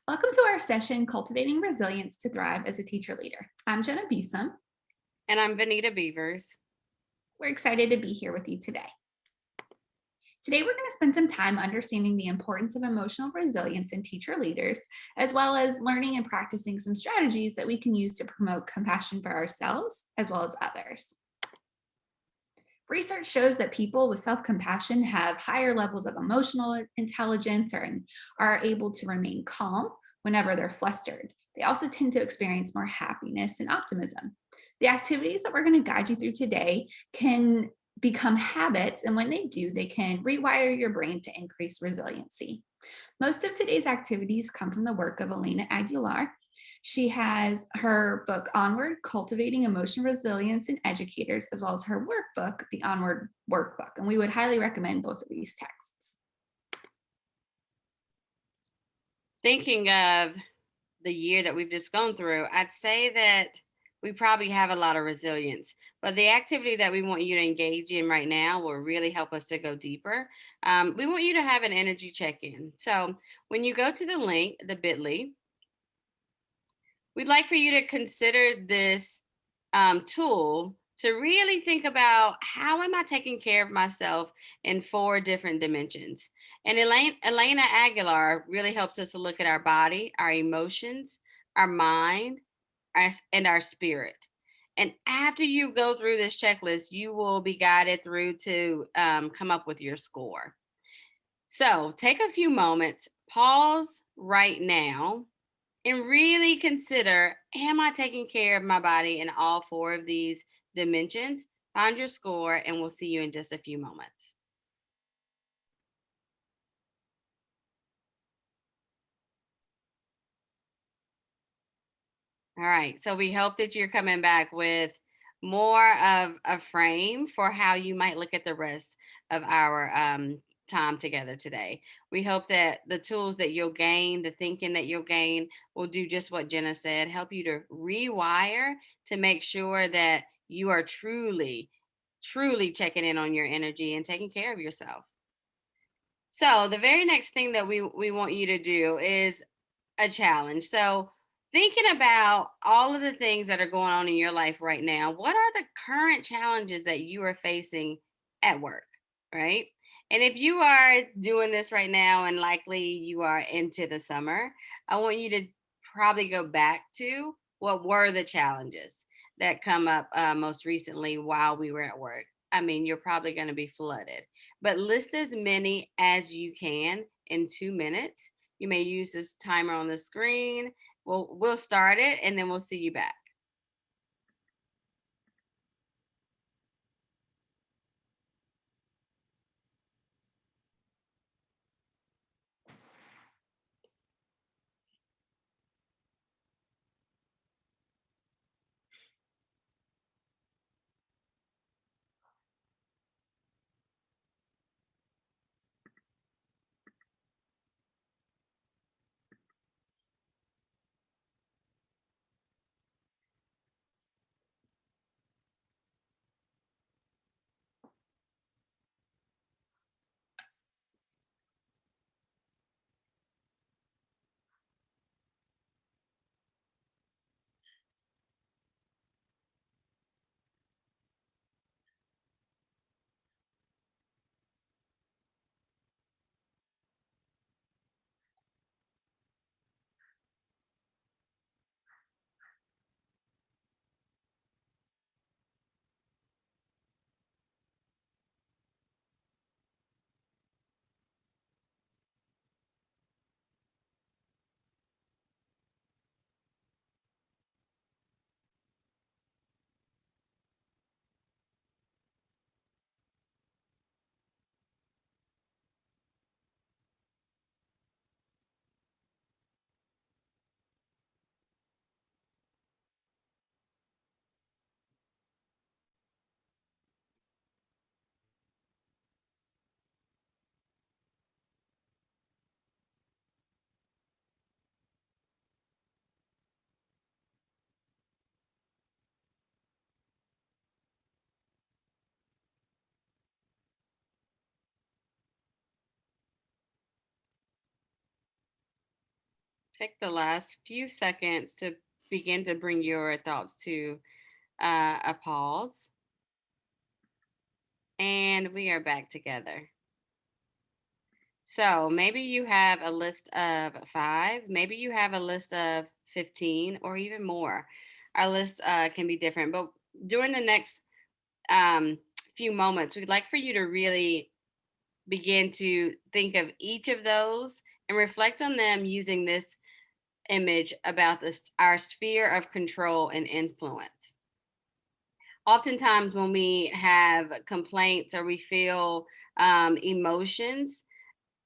Welcome to our session, Cultivating Resilience to Thrive as a Teacher Leader. I'm Jenna Beeson. And I'm Vanita Beavers. We're excited to be here with you today. Today, we're going to spend some time understanding the importance of emotional resilience in teacher leaders, as well as learning and practicing some strategies that we can use to promote compassion for ourselves as well as others. Research shows that people with self compassion have higher levels of emotional intelligence and are able to remain calm whenever they're flustered. They also tend to experience more happiness and optimism. The activities that we're going to guide you through today can become habits, and when they do, they can rewire your brain to increase resiliency. Most of today's activities come from the work of Elena Aguilar. She has her book Onward, Cultivating Emotional Resilience in Educators, as well as her workbook, the Onward Workbook. And we would highly recommend both of these texts. Thinking of the year that we've just gone through, I'd say that we probably have a lot of resilience. But the activity that we want you to engage in right now will really help us to go deeper. We want you to have an energy check in. So when you go to the link, the bit.ly, we'd like for you to consider this tool to really think about how am I taking care of myself in four different dimensions. And Elena Aguilar really helps us to look at our body, our emotions, our mind, and our spirit. And after you go through this checklist, you will be guided through to come up with your score. So take a few moments, pause right now, and really consider, am I taking care of my body in all four of these dimensions? Find your score, and we'll see you in just a few moments. All right. So we hope that you're coming back with more of a frame for how you might look at the rest of our time together today. We hope that the tools that you'll gain, the thinking that you'll gain, will do just what Jenna said, help you to rewire to make sure that you are truly checking in on your energy and taking care of yourself. So the very next thing that we want you to do is a challenge. So, thinking about all of the things that are going on in your life right now, what are the current challenges that you are facing at work, right? And if you are doing this right now and likely you are into the summer, I want you to probably go back to what were the challenges that come up most recently while we were at work. I mean, you're probably going to be flooded, but list as many as you can in 2 minutes. You may use this timer on the screen. We'll start it and then we'll see you back. Take the last few seconds to begin to bring your thoughts to a pause. And we are back together. So maybe you have a list of five, maybe you have a list of 15 or even more. Our list can be different, but during the next um, few moments, we'd like for you to really begin to think of each of those and reflect on them using this image about our sphere of control and influence. Oftentimes, when we have complaints or we feel emotions,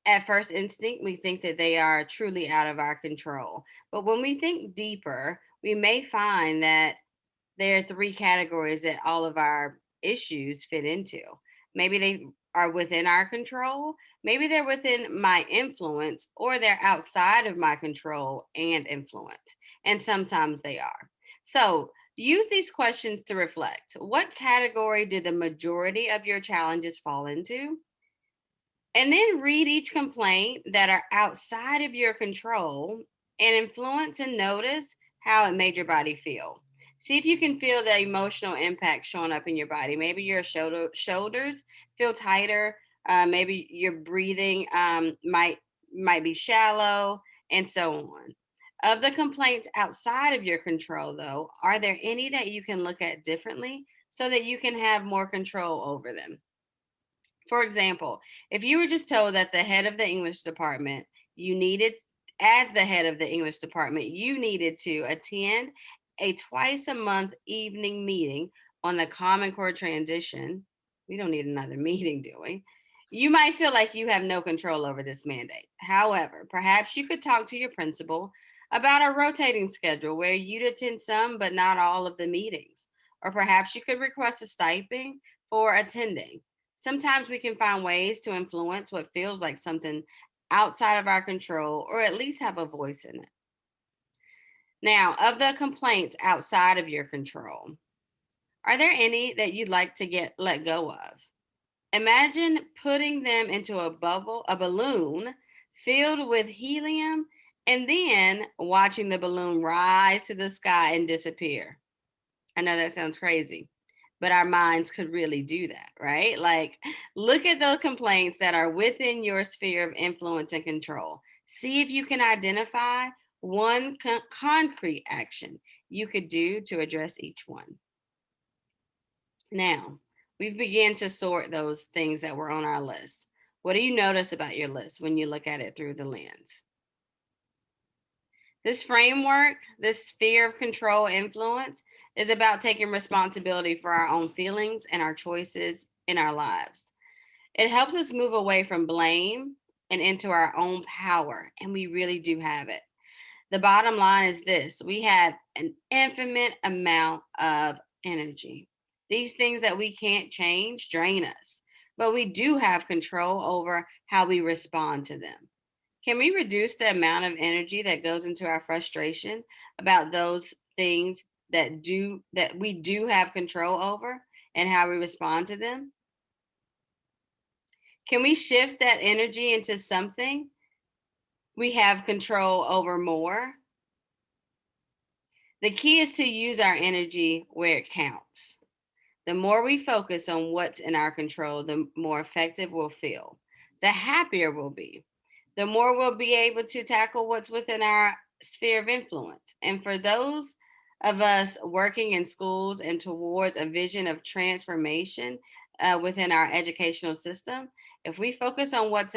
at first instinct, we think that they are truly out of our control. But when we think deeper, we may find that there are three categories that all of our issues fit into. Maybe they are within our control, maybe they're within my influence, or they're outside of my control and influence. And sometimes they are. So use these questions to reflect. What category did the majority of your challenges fall into? And then read each complaint that are outside of your control and influence and notice how it made your body feel. See if you can feel the emotional impact showing up in your body. Maybe your shoulders feel tighter. Maybe your breathing might be shallow, and so on. Of the complaints outside of your control, though, are there any that you can look at differently so that you can have more control over them? For example, if you were just told that the head of the English department, you needed, as the head of the English department, you needed to attend a twice a month evening meeting on the Common Core transition, we don't need another meeting, do we? You might feel like you have no control over this mandate. However, perhaps you could talk to your principal about a rotating schedule where you'd attend some but not all of the meetings. Or perhaps you could request a stipend for attending. Sometimes we can find ways to influence what feels like something outside of our control or at least have a voice in it. Now, of the complaints outside of your control, are there any that you'd like to get let go of? Imagine putting them into a balloon filled with helium, and then watching the balloon rise to the sky and disappear. I know that sounds crazy, but our minds could really do that, right? Like, look at those complaints that are within your sphere of influence and control. See if you can identify one concrete action you could do to address each one. Now, we've begun to sort those things that were on our list. What do you notice about your list when you look at it through the lens? This framework, this sphere of control influence, is about taking responsibility for our own feelings and our choices in our lives. It helps us move away from blame and into our own power, and we really do have it. The bottom line is this: we have an infinite amount of energy. These things that we can't change drain us, but we do have control over how we respond to them. Can we reduce the amount of energy that goes into our frustration about those things that we do have control over and how we respond to them? Can we shift that energy into something we have control over more? The key is to use our energy where it counts. The more we focus on what's in our control, the more effective we'll feel, the happier we'll be, the more we'll be able to tackle what's within our sphere of influence. And for those of us working in schools and towards a vision of transformation within our educational system, if we focus on what's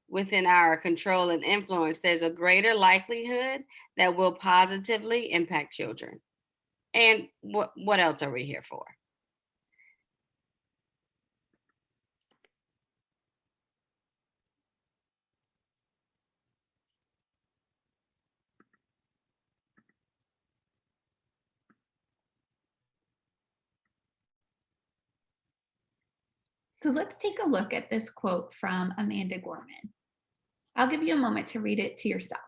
within our control and influence, there's a greater likelihood that will positively impact children. And what else are we here for? So let's take a look at this quote from Amanda Gorman. I'll give you a moment to read it to yourself.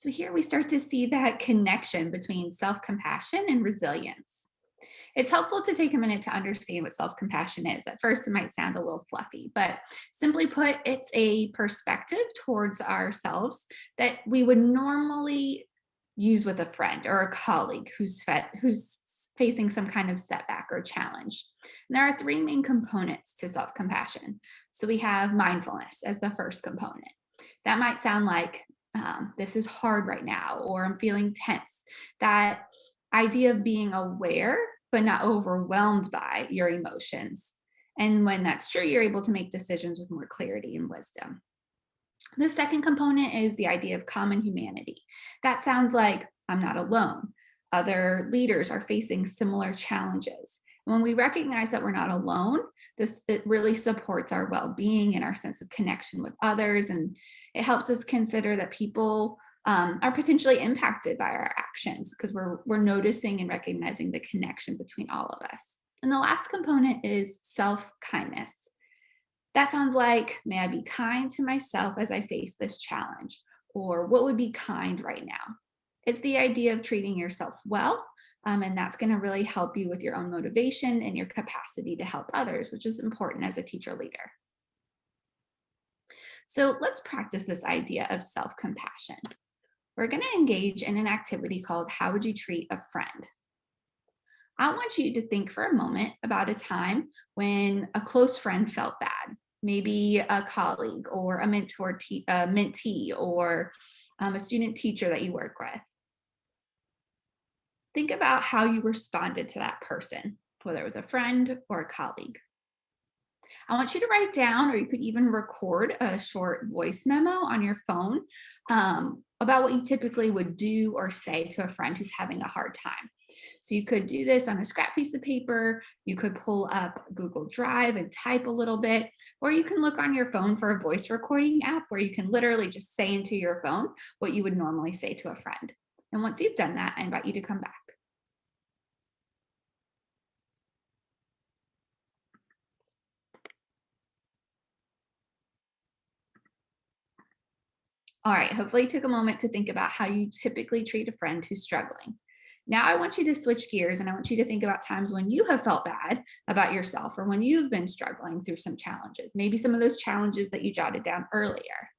So here we start to see that connection between self-compassion and resilience. It's helpful to take a minute to understand what self compassion is. At first, it might sound a little fluffy, but simply put, it's a perspective towards ourselves that we would normally use with a friend or a colleague who's facing some kind of setback or challenge. And there are three main components to self compassion. So we have mindfulness as the first component. That might sound like this is hard right now, or I'm feeling tense. That idea of being aware but not overwhelmed by your emotions. And when that's true, you're able to make decisions with more clarity and wisdom. The second component is the idea of common humanity. That sounds like I'm not alone. Other leaders are facing similar challenges. When we recognize that we're not alone, this it really supports our well-being and our sense of connection with others, and it helps us consider that people are potentially impacted by our actions because we're noticing and recognizing the connection between all of us. And the last component is self-kindness. That sounds like, may I be kind to myself as I face this challenge? Or what would be kind right now? It's the idea of treating yourself well. And that's going to really help you with your own motivation and your capacity to help others, which is important as a teacher leader. So let's practice this idea of self compassion. We're going to engage in an activity called How Would You Treat a Friend? I want you to think for a moment about a time when a close friend felt bad, maybe a colleague or a mentee, or a student teacher that you work with. Think about how you responded to that person, whether it was a friend or a colleague. I want you to write down, or you could even record a short voice memo on your phone about what you typically would do or say to a friend who's having a hard time. So you could do this on a scrap piece of paper. You could pull up Google Drive and type a little bit, or you can look on your phone for a voice recording app where you can literally just say into your phone what you would normally say to a friend. And once you've done that, I invite you to come back. All right, hopefully you took a moment to think about how you typically treat a friend who's struggling. Now I want you to switch gears and I want you to think about times when you have felt bad about yourself or when you've been struggling through some challenges, maybe some of those challenges that you jotted down earlier.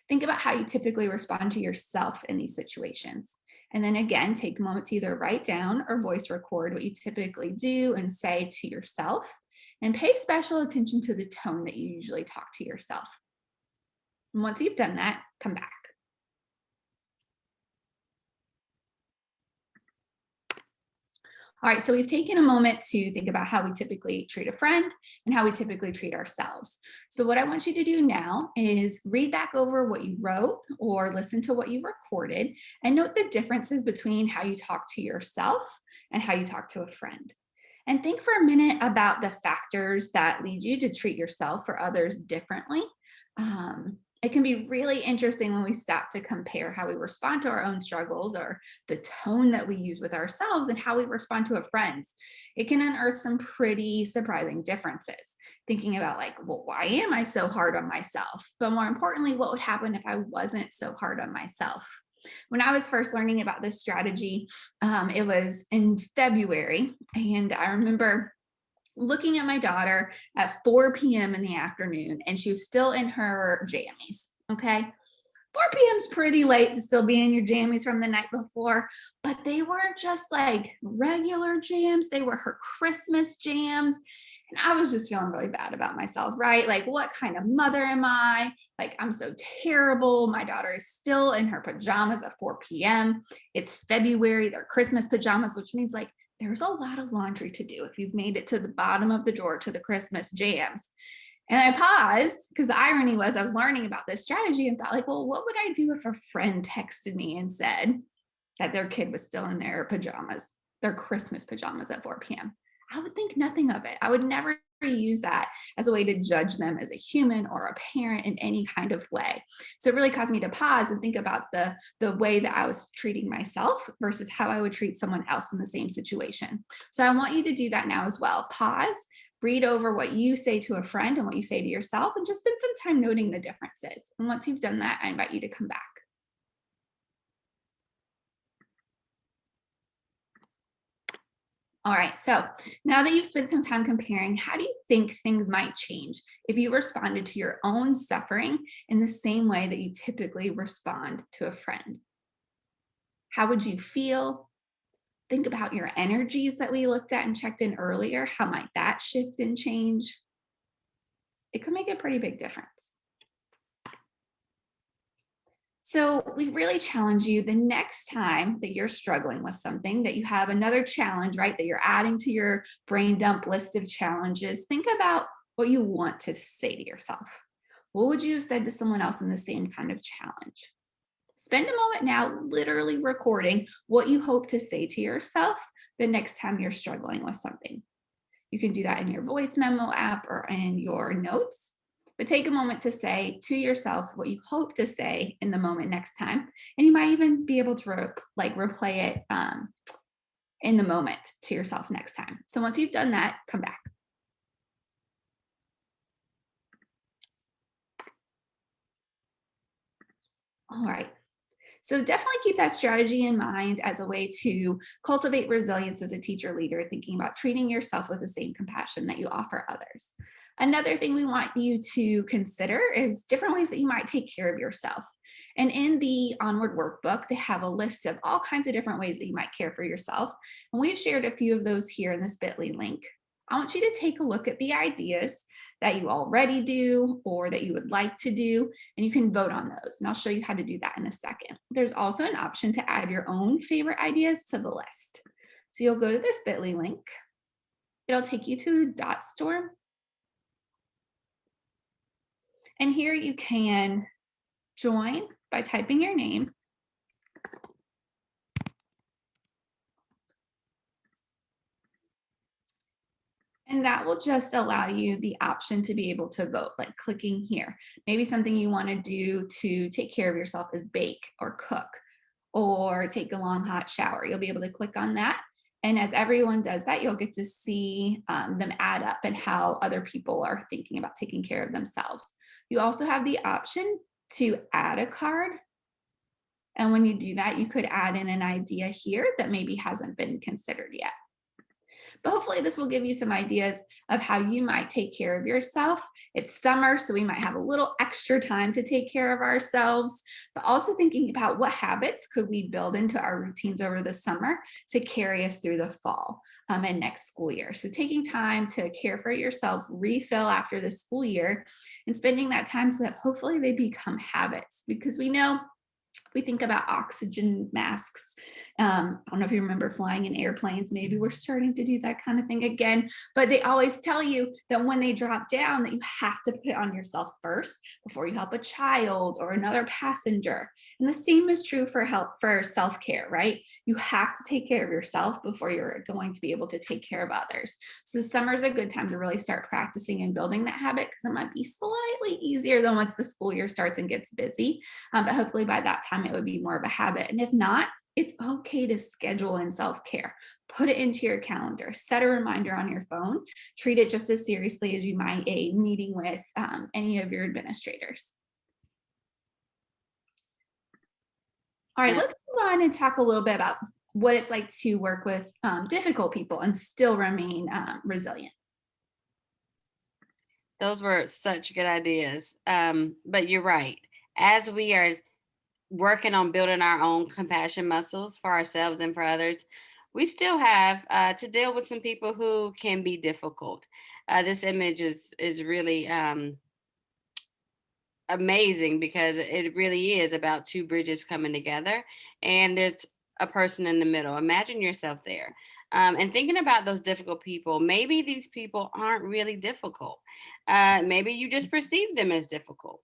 Think about how you typically respond to yourself in these situations. And then again, take a moment to either write down or voice record what you typically do and say to yourself. And pay special attention to the tone that you usually talk to yourself. And once you've done that, come back. All right, so we've taken a moment to think about how we typically treat a friend and how we typically treat ourselves. So, what I want you to do now is read back over what you wrote or listen to what you recorded and note the differences between how you talk to yourself and how you talk to a friend. And think for a minute about the factors that lead you to treat yourself or others differently. It can be really interesting when we stop to compare how we respond to our own struggles or the tone that we use with ourselves and how we respond to a friend's. It can unearth some pretty surprising differences. Thinking about, like, well, why am I so hard on myself? But more importantly, what would happen if I wasn't so hard on myself? When I was first learning about this strategy, it was in February, and I remember looking at my daughter at 4 p.m. in the afternoon, and she was still in her jammies. Okay. 4 p.m. is pretty late to still be in your jammies from the night before, but they weren't just like regular jams, they were her Christmas jams. And I was just feeling really bad about myself, right? Like, what kind of mother am I? Like, I'm so terrible. My daughter is still in her pajamas at 4 p.m. It's February, they're Christmas pajamas, which means like there's a lot of laundry to do if you've made it to the bottom of the drawer to the Christmas jams. And I paused because the irony was I was learning about this strategy and thought, like, well, what would I do if a friend texted me and said that their kid was still in their pajamas, their Christmas pajamas at 4 p.m.? I would think nothing of it. I would never use that as a way to judge them as a human or a parent in any kind of way. So it really caused me to pause and think about the way that I was treating myself versus how I would treat someone else in the same situation. So I want you to do that now as well. Pause, read over what you say to a friend and what you say to yourself, and just spend some time noting the differences. And once you've done that, I invite you to come back. All right. So now that you've spent some time comparing, how do you think things might change if you responded to your own suffering in the same way that you typically respond to a friend? How would you feel? Think about your energies that we looked at and checked in earlier. How might that shift and change? It could make a pretty big difference. So, we really challenge you the next time that you're struggling with something, that you have another challenge, right? That you're adding to your brain dump list of challenges. Think about what you want to say to yourself. What would you have said to someone else in the same kind of challenge? Spend a moment now literally recording what you hope to say to yourself the next time you're struggling with something. You can do that in your voice memo app or in your notes. But take a moment to say to yourself what you hope to say in the moment next time, and you might even be able to replay it in the moment to yourself next time. So once you've done that, come back. All right. So definitely keep that strategy in mind as a way to cultivate resilience as a teacher leader, thinking about treating yourself with the same compassion that you offer others. Another thing we want you to consider is different ways that you might take care of yourself. And in the Onward workbook, they have a list of all kinds of different ways that you might care for yourself. And we've shared a few of those here in this bit.ly link. I want you to take a look at the ideas that you already do or that you would like to do, and you can vote on those. And I'll show you how to do that in a second. There's also an option to add your own favorite ideas to the list. So you'll go to this bit.ly link. It'll take you to Dot Store. And here you can join by typing your name. And that will just allow you the option to be able to vote, like clicking here. Maybe something you want to do to take care of yourself is bake or cook or take a long hot shower. You'll be able to click on that. And as everyone does that, you'll get to see them add up and how other people are thinking about taking care of themselves. You also have the option to add a card. And when you do that, you could add in an idea here that maybe hasn't been considered yet. But hopefully, this will give you some ideas of how you might take care of yourself. It's summer, so we might have a little extra time to take care of ourselves, but also thinking about what habits could we build into our routines over the summer to carry us through the fall and next school year. So, taking time to care for yourself, refill after the school year, and spending that time so that hopefully they become habits because we know we think about oxygen masks. I don't know if you remember flying in airplanes. Maybe we're starting to do that kind of thing again. But they always tell you that when they drop down, that you have to put it on yourself first before you help a child or another passenger. And the same is true for self-care, right? You have to take care of yourself before you're going to be able to take care of others. So summer is a good time to really start practicing and building that habit because it might be slightly easier than once the school year starts and gets busy. But hopefully by that time, it would be more of a habit. And if not, it's okay to schedule in self care. Put it into your calendar, set a reminder on your phone, treat it just as seriously as you might a meeting with any of your administrators. All right, Yeah, let's move on and talk a little bit about what it's like to work with difficult people and still remain resilient. those were such good ideas. But you're right. As we are working on building our own compassion muscles for ourselves and for others, we still have to deal with some people who can be difficult. This image is really amazing because it really is about two bridges coming together, and there's a person in the middle. Imagine yourself there. And thinking about those difficult people, maybe these people aren't really difficult. Maybe you just perceive them as difficult.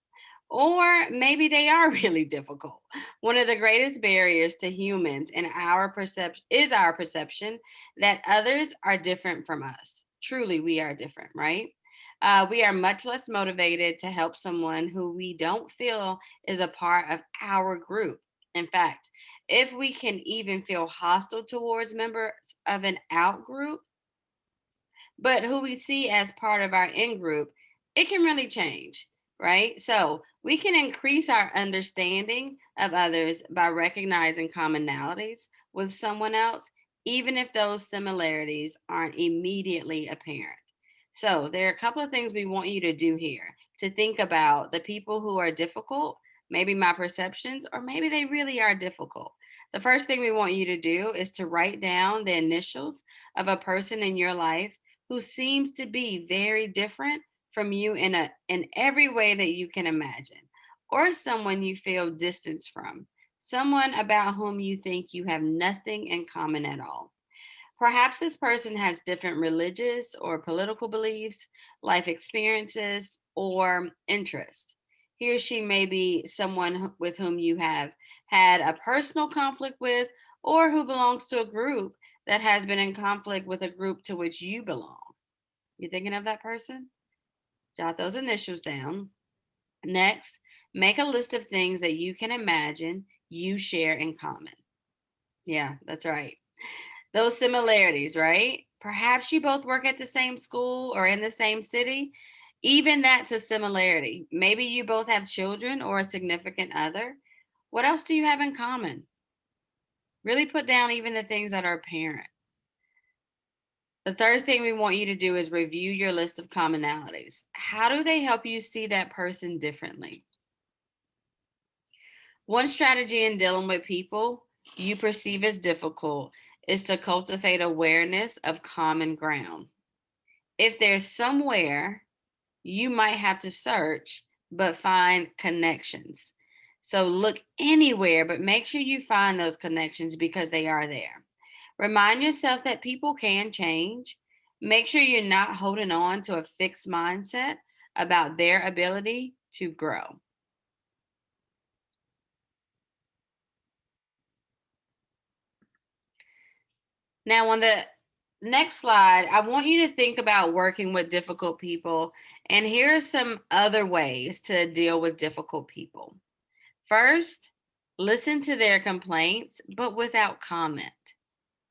Or maybe they are really difficult. One of the greatest barriers to humans in our perception is our perception that others are different from us. Truly, we are different, right? We are much less motivated to help someone who we don't feel is a part of our group. In fact, if we can even feel hostile towards members of an out group, but who we see as part of our in group, it can really change, right? So we can increase our understanding of others by recognizing commonalities with someone else, even if those similarities aren't immediately apparent. So, there are a couple of things we want you to do here to think about the people who are difficult, maybe my perceptions, or maybe they really are difficult. The first thing we want you to do is to write down the initials of a person in your life who seems to be very different from you in every way that you can imagine, or someone you feel distance from, someone about whom you think you have nothing in common at all. Perhaps this person has different religious or political beliefs, life experiences, or interests. He or she may be someone with whom you have had a personal conflict with, or who belongs to a group that has been in conflict with a group to which you belong. You thinking of that person? Jot those initials down. Next, make a list of things that you can imagine you share in common. Yeah, that's right. Those similarities, right? Perhaps you both work at the same school or in the same city. Even that's a similarity. Maybe you both have children or a significant other. What else do you have in common? Really put down even the things that are apparent. The third thing we want you to do is review your list of commonalities. How do they help you see that person differently? One strategy in dealing with people you perceive as difficult is to cultivate awareness of common ground. If there's somewhere you might have to search, but find connections. So look anywhere, but make sure you find those connections because they are there. Remind yourself that people can change. Make sure you're not holding on to a fixed mindset about their ability to grow. Now, on the next slide, I want you to think about working with difficult people. And here are some other ways to deal with difficult people. First, listen to their complaints, but without comment.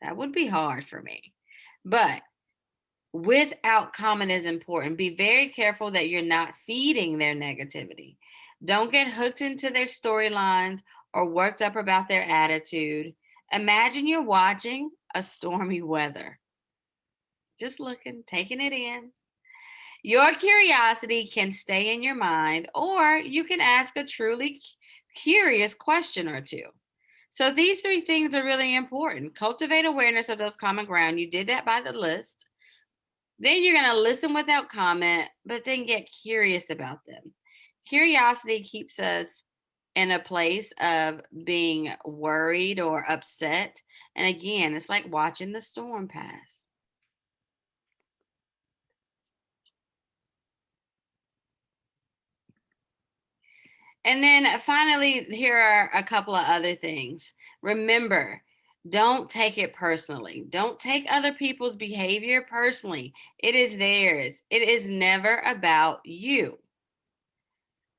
That would be hard for me. But without comment is important. Be very careful that you're not feeding their negativity. Don't get hooked into their storylines or worked up about their attitude. Imagine you're watching a stormy weather, just looking, taking it in. Your curiosity can stay in your mind, or you can ask a truly curious question or two. So, these three things are really important. Cultivate awareness of those common ground. You did that by the list. Then you're going to listen without comment, but then get curious about them. Curiosity keeps us in a place of being worried or upset. And again, it's like watching the storm pass. And then finally, here are a couple of other things. Remember, don't take it personally. Don't take other people's behavior personally. It is theirs, it is never about you.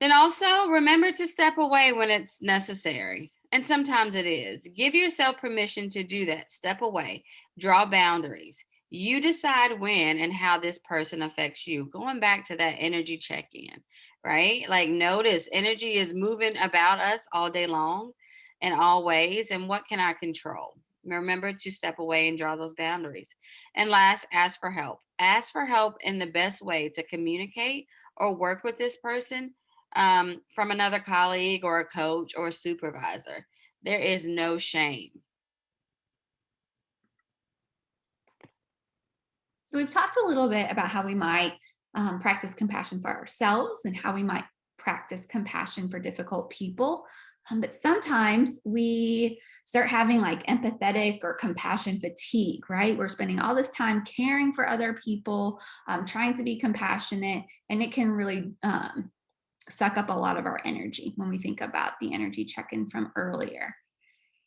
Then also remember to step away when it's necessary. And sometimes it is. Give yourself permission to do that. Step away, draw boundaries. You decide when and how this person affects you. Going back to that energy check in, right? Like, notice energy is moving about us all day long in all ways. And what can I control? Remember to step away and draw those boundaries. And last, ask for help. Ask for help in the best way to communicate or work with this person, from another colleague or a coach or a supervisor. There is no shame. So we've talked a little bit about how we might practice compassion for ourselves and how we might practice compassion for difficult people. But sometimes we start having like empathetic or compassion fatigue, right? We're spending all this time caring for other people, trying to be compassionate, and it can really suck up a lot of our energy when we think about the energy check in from earlier.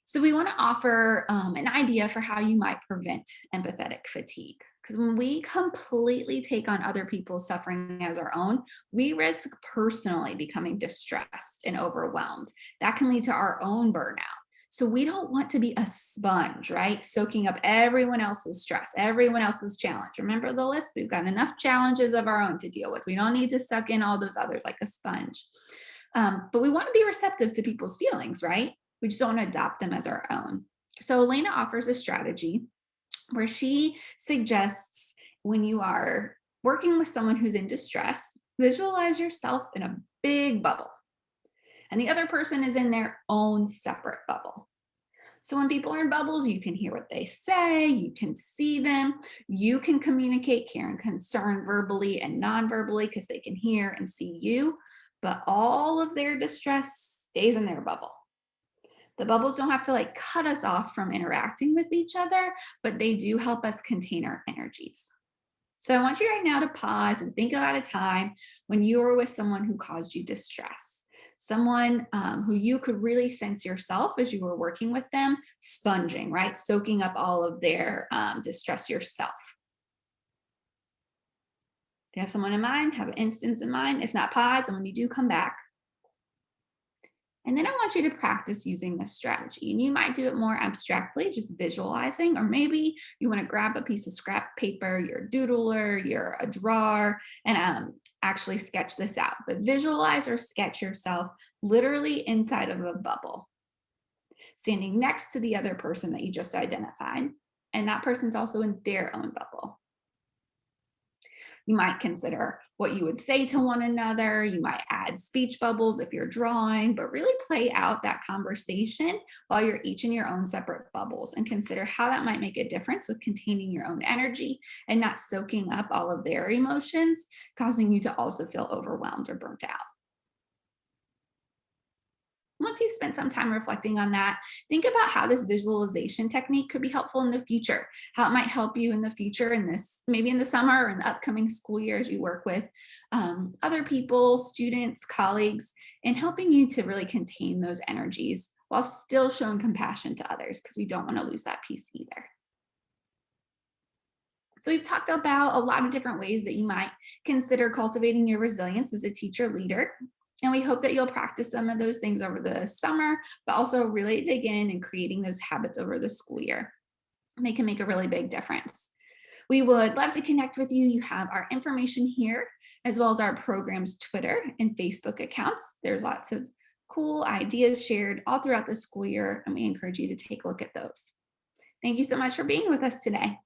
So, we want to offer an idea for how you might prevent empathetic fatigue. Because when we completely take on other people's suffering as our own, we risk personally becoming distressed and overwhelmed. That can lead to our own burnout. So, we don't want to be a sponge, right? Soaking up everyone else's stress, everyone else's challenge. Remember the list? We've got enough challenges of our own to deal with. We don't need to suck in all those others like a sponge. But we want to be receptive to people's feelings, right? We just don't want to adopt them as our own. So Elena offers a strategy where she suggests when you are working with someone who's in distress, visualize yourself in a big bubble, and the other person is in their own separate bubble. So when people are in bubbles, you can hear what they say, you can see them, you can communicate care and concern verbally and non-verbally because they can hear and see you, but all of their distress stays in their bubble. The bubbles don't have to like cut us off from interacting with each other, but they do help us contain our energies. So I want you right now to pause and think about a time when you were with someone who caused you distress, someone who you could really sense yourself as you were working with them, sponging, right? Soaking up all of their distress yourself. If you have someone in mind, have an instance in mind. If not, pause. And when you do come back, and then I want you to practice using this strategy. And you might do it more abstractly, just visualizing, or maybe you want to grab a piece of scrap paper, you're a doodler, you're a drawer, and actually sketch this out. But visualize or sketch yourself literally inside of a bubble, standing next to the other person that you just identified. And that person's also in their own bubble. You might consider what you would say to one another. You might add speech bubbles if you're drawing, but really play out that conversation while you're each in your own separate bubbles and consider how that might make a difference with containing your own energy and not soaking up all of their emotions, causing you to also feel overwhelmed or burnt out. Once you've spent some time reflecting on that, think about how this visualization technique could be helpful in the future, how it might help you in the future, in this, maybe in the summer or in the upcoming school year as you work with other people, students, colleagues, and helping you to really contain those energies while still showing compassion to others, because we don't want to lose that piece either. So we've talked about a lot of different ways that you might consider cultivating your resilience as a teacher leader. And we hope that you'll practice some of those things over the summer, but also really dig in and creating those habits over the school year. And they can make a really big difference. We would love to connect with you. You have our information here, as well as our program's Twitter and Facebook accounts. There's lots of cool ideas shared all throughout the school year, and we encourage you to take a look at those. Thank you so much for being with us today.